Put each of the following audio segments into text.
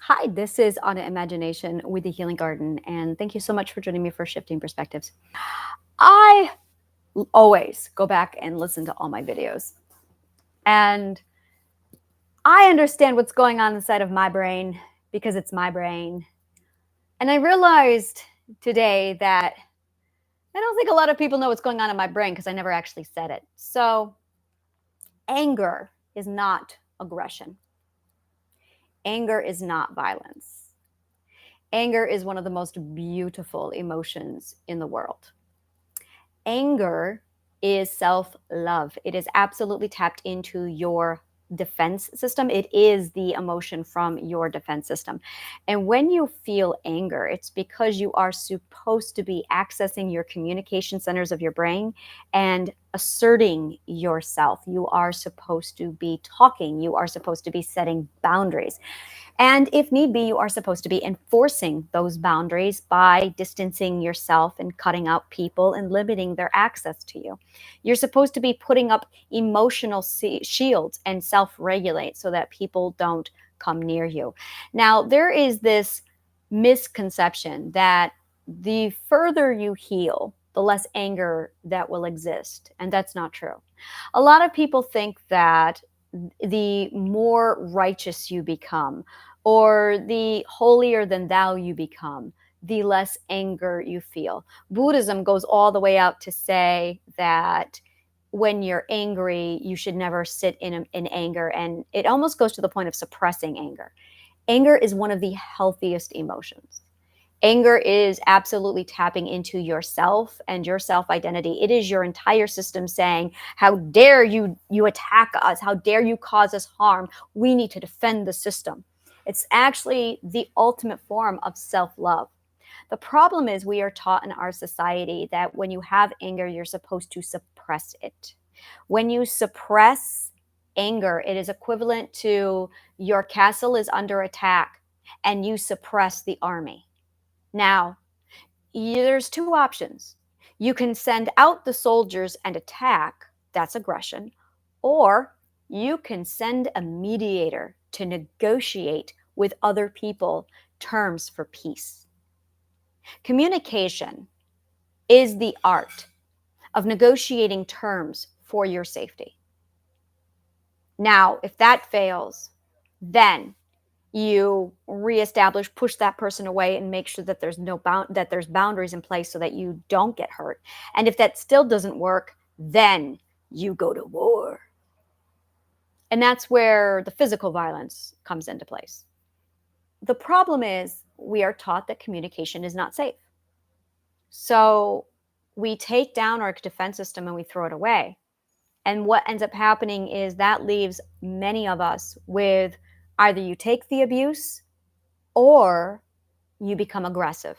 Hi, this is Anna Imagination with the Healing Garden, and thank you so much for joining me for Shifting Perspectives. I always go back and listen to all my videos, and I understand what's going on inside of my brain because it's my brain. And I realized today that I don't think a lot of people know what's going on in my brain because I never actually said it. So, anger is not aggression, anger is not violence. Anger is one of the most beautiful emotions in the world. Anger is self love. It is absolutely tapped into your defense system. It is the emotion from your defense system. And when you feel anger, it's because you are supposed to be accessing your communication centers of your brain and asserting yourself. You are supposed to be talking. You are supposed to be setting boundaries. And if need be, you are supposed to be enforcing those boundaries by distancing yourself and cutting out people and limiting their access to you. You're supposed to be putting up emotional shields and self regulate so that people don't come near you. Now, there is this misconception that the further you heal, the less anger that will exist. And that's not true. A lot of people think that the more righteous you become, or the holier than thou you become, the less anger you feel. Buddhism goes all the way out to say that when you're angry, you should never sit in anger. And it almost goes to the point of suppressing anger. Anger is one of the healthiest emotions. Anger is absolutely tapping into yourself and your self-identity. It is your entire system saying, how dare you attack us? How dare you cause us harm? We need to defend the system. It's actually the ultimate form of self-love. The problem is we are taught in our society that when you have anger, you're supposed to suppress it. When you suppress anger, it is equivalent to your castle is under attack and you suppress the army. Now, there's two options. You can send out the soldiers and attack, that's aggression, or you can send a mediator to negotiate with other people terms for peace. Communication is the art of negotiating terms for your safety. Now, if that fails, then you reestablish, push that person away, and make sure that there's boundaries in place so that you don't get hurt. And if that still doesn't work, then you go to war. And that's where the physical violence comes into place. The problem is we are taught that communication is not safe. So we take down our defense system and we throw it away. And what ends up happening is that leaves many of us with either you take the abuse or you become aggressive.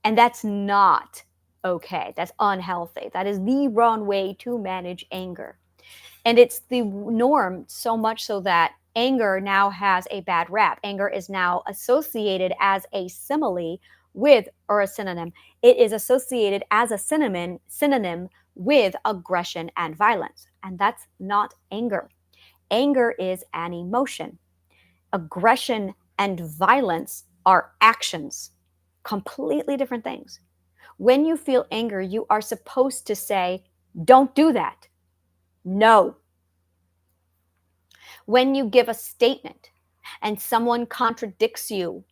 And that's not okay. That's unhealthy. That is the wrong way to manage anger. And it's the norm, so much so that anger now has a bad rap. Anger is now associated as a simile with, or a synonym. It is associated as a synonym with aggression and violence. And that's not anger. Anger is an emotion. Aggression and violence are actions, completely different things. When you feel anger, you are supposed to say, don't do that. No. When you give a statement and someone contradicts you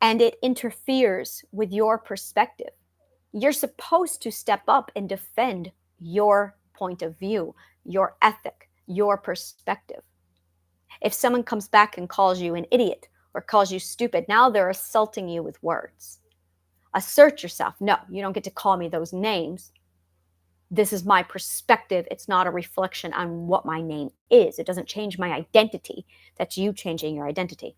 and it interferes with your perspective, you're supposed to step up and defend your point of view, your ethic, your perspective. If someone comes back and calls you an idiot or calls you stupid, now they're assaulting you with words. Assert yourself. No, you don't get to call me those names. This is my perspective. It's not a reflection on what my name is. It doesn't change my identity. That's you changing your identity.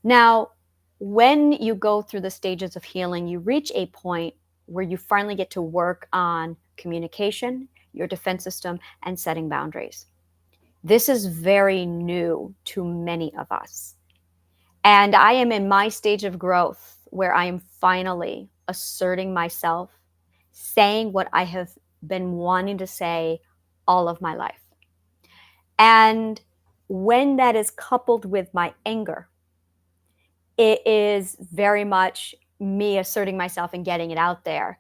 Now, when you go through the stages of healing, you reach a point where you finally get to work on communication, your defense system, and setting boundaries. This is very new to many of us. And I am in my stage of growth where I am finally asserting myself, saying what I have been wanting to say all of my life. And when that is coupled with my anger, it is very much me asserting myself and getting it out there.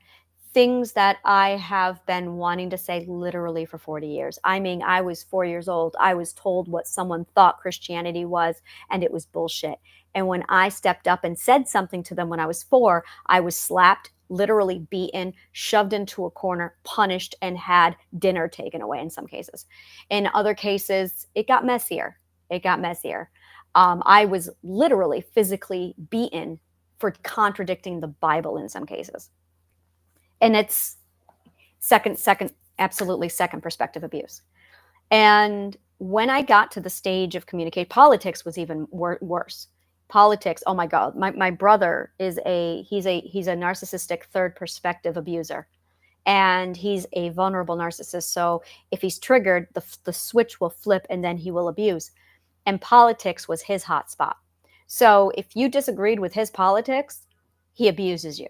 Things that I have been wanting to say literally for 40 years. I mean, I was 4 years old. I was told what someone thought Christianity was, and it was bullshit. And when I stepped up and said something to them when I was 4, I was slapped, literally beaten, shoved into a corner, punished, and had dinner taken away in some cases. In other cases, it got messier. It got messier. I was literally physically beaten for contradicting the Bible in some cases. And it's absolutely second perspective abuse. And when I got to the stage of communicate, politics was even worse. Politics, oh my God, my brother is he's a narcissistic third perspective abuser. And he's a vulnerable narcissist. So if he's triggered, the switch will flip and then he will abuse. And politics was his hot spot. So if you disagreed with his politics, he abuses you.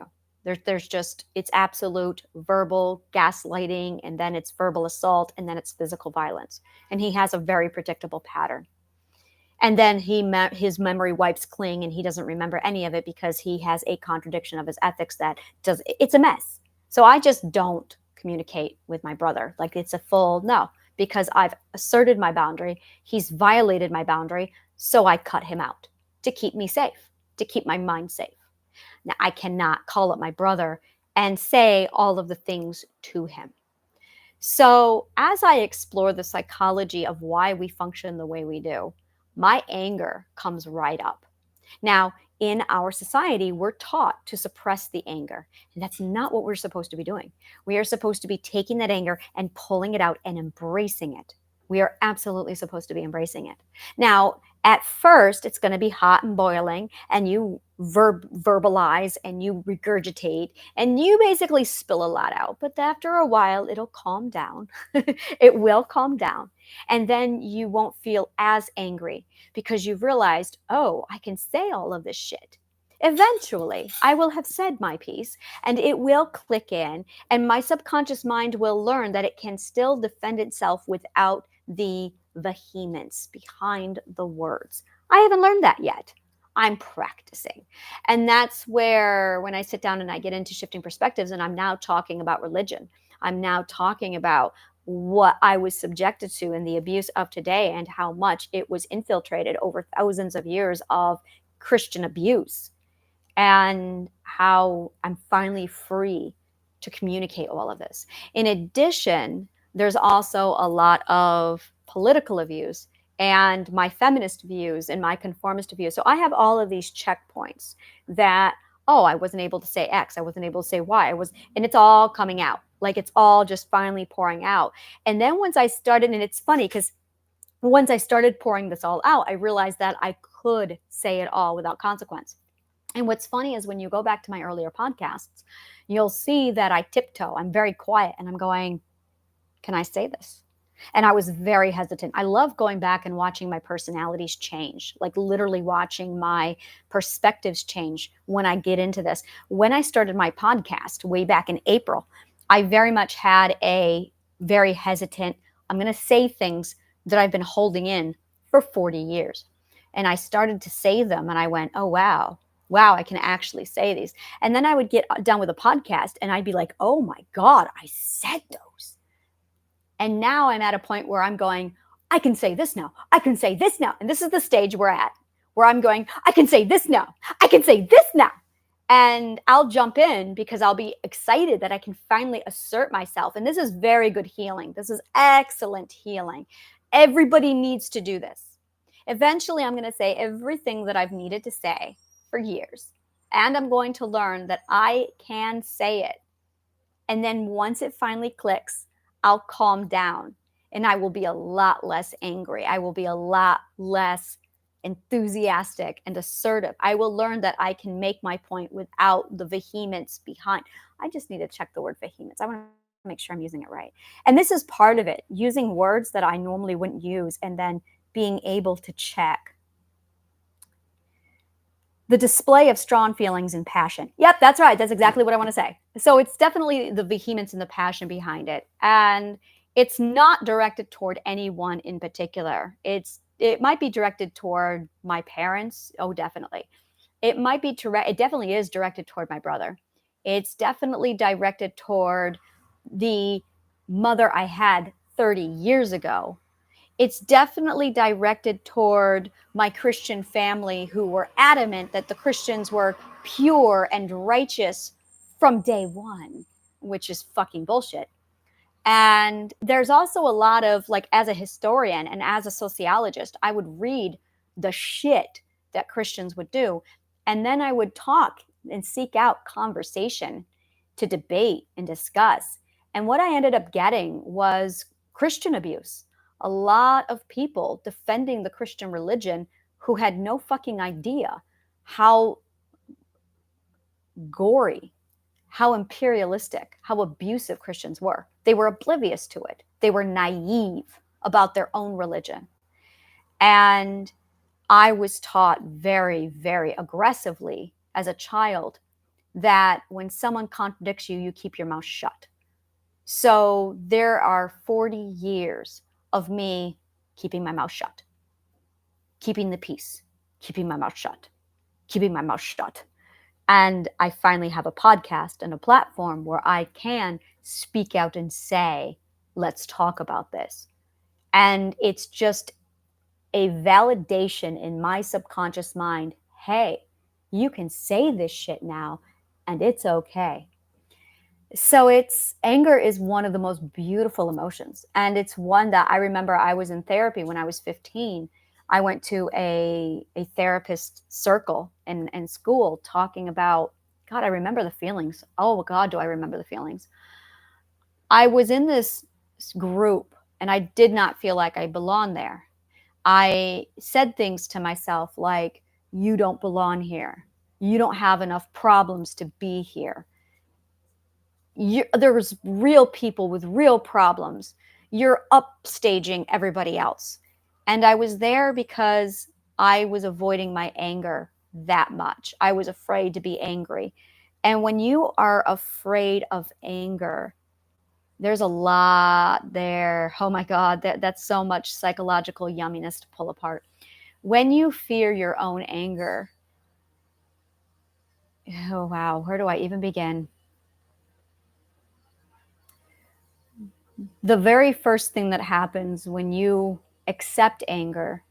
There's just, it's absolute verbal gaslighting, and then it's verbal assault, and then it's physical violence. And he has a very predictable pattern. And then his memory wipes clean, and he doesn't remember any of it because he has a contradiction of his ethics it's a mess. So I just don't communicate with my brother. Like, it's a full no, because I've asserted my boundary. He's violated my boundary. So I cut him out to keep me safe, to keep my mind safe. Now, I cannot call up my brother and say all of the things to him. So as I explore the psychology of why we function the way we do, my anger comes right up. Now, in our society, we're taught to suppress the anger. And that's not what we're supposed to be doing. We are supposed to be taking that anger and pulling it out and embracing it. We are absolutely supposed to be embracing it. Now, at first, it's going to be hot and boiling, and you verbalize and you regurgitate and you basically spill a lot out. But after a while, it'll calm down. It will calm down. And then you won't feel as angry because you've realized, oh, I can say all of this shit. Eventually, I will have said my piece and it will click in, and my subconscious mind will learn that it can still defend itself without the vehemence behind the words. I haven't learned that yet. I'm practicing. And that's where, when I sit down and I get into shifting perspectives, and I'm now talking about religion, I'm now talking about what I was subjected to in the abuse of today and how much it was infiltrated over thousands of years of Christian abuse, and how I'm finally free to communicate all of this. In addition, there's also a lot of political abuse and my feminist views and my conformist views. So I have all of these checkpoints that, oh, I wasn't able to say X, I wasn't able to say Y, and it's all coming out. Like, it's all just finally pouring out. And then once I started, and it's funny because once I started pouring this all out, I realized that I could say it all without consequence. And what's funny is when you go back to my earlier podcasts, you'll see that I tiptoe. I'm very quiet and I'm going, can I say this? And I was very hesitant. I love going back and watching my personalities change, like literally watching my perspectives change when I get into this. When I started my podcast way back in April, I very much had a very hesitant, I'm going to say things that I've been holding in for 40 years. And I started to say them and I went, oh, wow, I can actually say these. And then I would get done with a podcast and I'd be like, oh my God, I said those. And now I'm at a point where I'm going, I can say this now. I can say this now. And this is the stage we're at, where I'm going, I can say this now. I can say this now. And I'll jump in because I'll be excited that I can finally assert myself. And this is very good healing. This is excellent healing. Everybody needs to do this. Eventually, I'm going to say everything that I've needed to say for years. And I'm going to learn that I can say it. And then once it finally clicks, I'll calm down and I will be a lot less angry. I will be a lot less enthusiastic and assertive. I will learn that I can make my point without the vehemence behind. I just need to check the word vehemence. I want to make sure I'm using it right. And this is part of it, using words that I normally wouldn't use and then being able to check. The display of strong feelings and passion. Yep, that's right. That's exactly what I want to say. So it's definitely the vehemence and the passion behind it. And it's not directed toward anyone in particular. It might be directed toward my parents. Oh, definitely. It might be it definitely is directed toward my brother. It's definitely directed toward the mother I had 30 years ago. It's definitely directed toward my Christian family who were adamant that the Christians were pure and righteous from day one, which is fucking bullshit. And there's also a lot of, like, as a historian and as a sociologist, I would read the shit that Christians would do. And then I would talk and seek out conversation to debate and discuss. And what I ended up getting was Christian abuse. A lot of people defending the Christian religion who had no fucking idea how gory, how imperialistic, how abusive Christians were. They were oblivious to it. They were naive about their own religion. And I was taught very, very aggressively as a child that when someone contradicts you, you keep your mouth shut. So there are 40 years of me keeping my mouth shut, keeping the peace, keeping my mouth shut, keeping my mouth shut. And I finally have a podcast and a platform where I can speak out and say, let's talk about this. And it's just a validation in my subconscious mind. Hey, you can say this shit now and it's okay. So anger is one of the most beautiful emotions. And it's one that I remember I was in therapy when I was 15. I went to a therapist circle in school talking about, God, I remember the feelings. Oh God, do I remember the feelings. I was in this group and I did not feel like I belonged there. I said things to myself like, you don't belong here. You don't have enough problems to be here. There was real people with real problems. You're upstaging everybody else. And I was there because I was avoiding my anger that much. I was afraid to be angry. And when you are afraid of anger, there's a lot there. Oh my God, that's so much psychological yumminess to pull apart. When you fear your own anger, oh wow, where do I even begin? The very first thing that happens when you accept anger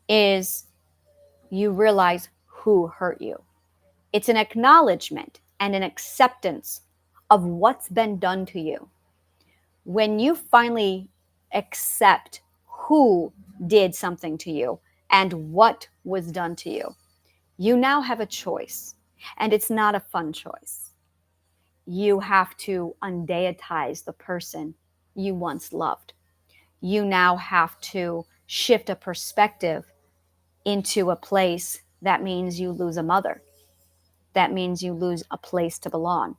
is you realize who hurt you. It's an acknowledgement and an acceptance of what's been done to you. When you finally accept who did something to you and what was done to you, you now have a choice. And it's not a fun choice. You have to undeitize the person you once loved. You now have to shift a perspective into a place that means you lose a mother. That means you lose a place to belong.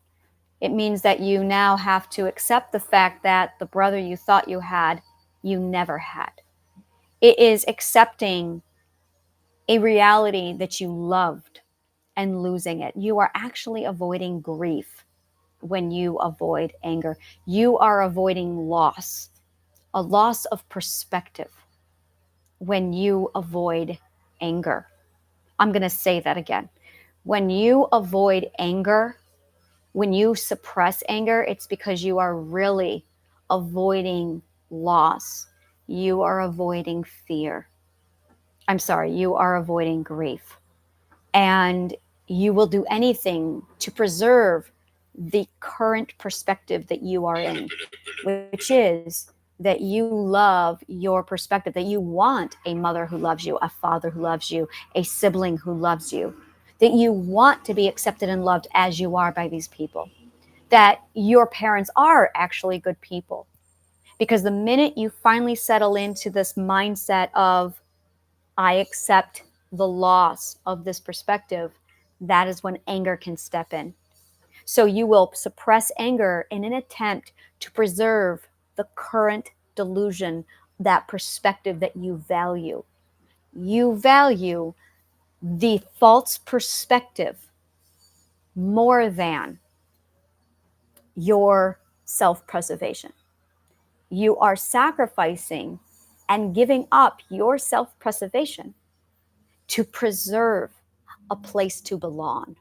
It means that you now have to accept the fact that the brother you thought you had, you never had. It is accepting a reality that you loved and losing it. You are actually avoiding grief when you avoid anger. You are avoiding loss, a loss of perspective when you avoid anger. I'm going to say that again. When you avoid anger, when you suppress anger, it's because you are really avoiding loss. You are avoiding fear. I'm sorry, you are avoiding grief. And you will do anything to preserve the current perspective that you are in, which is that you love your perspective, that you want a mother who loves you, a father who loves you, a sibling who loves you, that you want to be accepted and loved as you are by these people, that your parents are actually good people. Because the minute you finally settle into this mindset of, I accept the loss of this perspective, that is when anger can step in. So you will suppress anger in an attempt to preserve the current delusion, that perspective that you value. You value the false perspective more than your self-preservation. You are sacrificing and giving up your self-preservation to preserve a place to belong.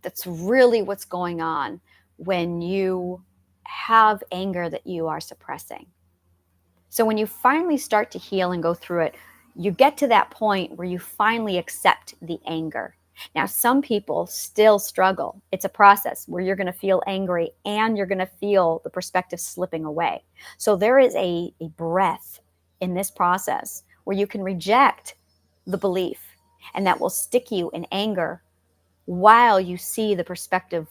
That's really what's going on when you have anger that you are suppressing. So when you finally start to heal and go through it, you get to that point where you finally accept the anger. Now, some people still struggle. It's a process where you're going to feel angry and you're going to feel the perspective slipping away. So there is a breath in this process where you can reject the belief, and that will stick you in anger while you see the perspective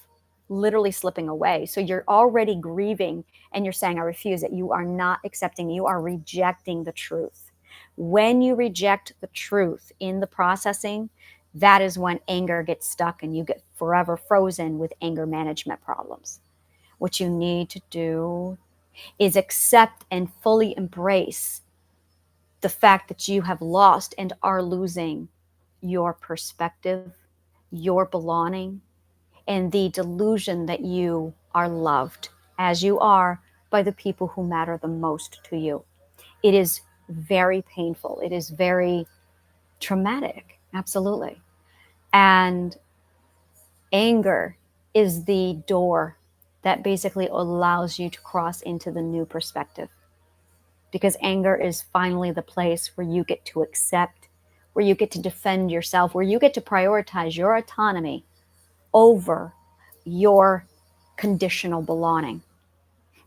literally slipping away. So you're already grieving and you're saying, I refuse it. You are not accepting, you are rejecting the truth. When you reject the truth in the processing, that is when anger gets stuck and you get forever frozen with anger management problems. What you need to do is accept and fully embrace the fact that you have lost and are losing your perspective, your belonging, and the delusion that you are loved as you are by the people who matter the most to you. It is very painful. It is very traumatic. Absolutely. And anger is the door that basically allows you to cross into the new perspective. Because anger is finally the place where you get to accept, where you get to defend yourself, where you get to prioritize your autonomy over your conditional belonging.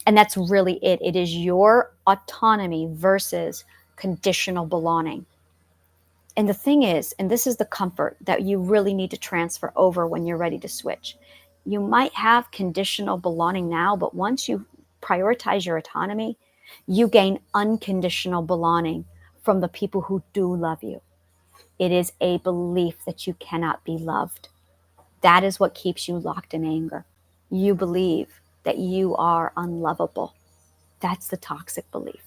And that's really it. It is your autonomy versus conditional belonging. And the thing is, and this is the comfort that you really need to transfer over when you're ready to switch. You might have conditional belonging now, but once you prioritize your autonomy, you gain unconditional belonging from the people who do love you. It is a belief that you cannot be loved. That is what keeps you locked in anger. You believe that you are unlovable. That's the toxic belief.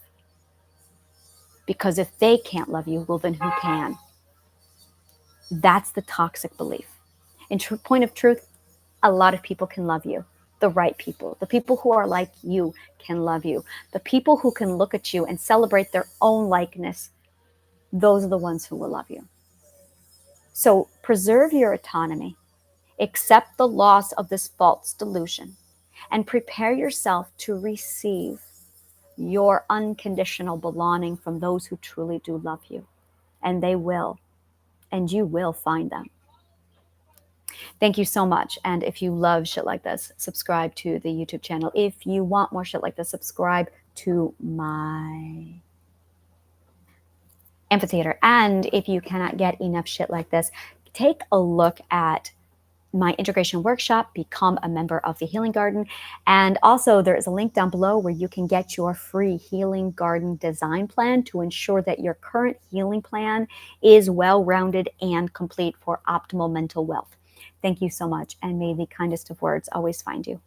Because if they can't love you, well, then who can? That's the toxic belief. In point of truth, a lot of people can love you. The right people, the people who are like you can love you. The people who can look at you and celebrate their own likeness, those are the ones who will love you. So preserve your autonomy, accept the loss of this false delusion, and prepare yourself to receive your unconditional belonging from those who truly do love you. And they will, and you will find them. Thank you so much. And if you love shit like this, subscribe to the YouTube channel. If you want more shit like this, subscribe to my amphitheater. And if you cannot get enough shit like this, take a look at my integration workshop, become a member of the Healing Garden. And also there is a link down below where you can get your free Healing Garden design plan to ensure that your current healing plan is well-rounded and complete for optimal mental wealth. Thank you so much, and may the kindest of words always find you.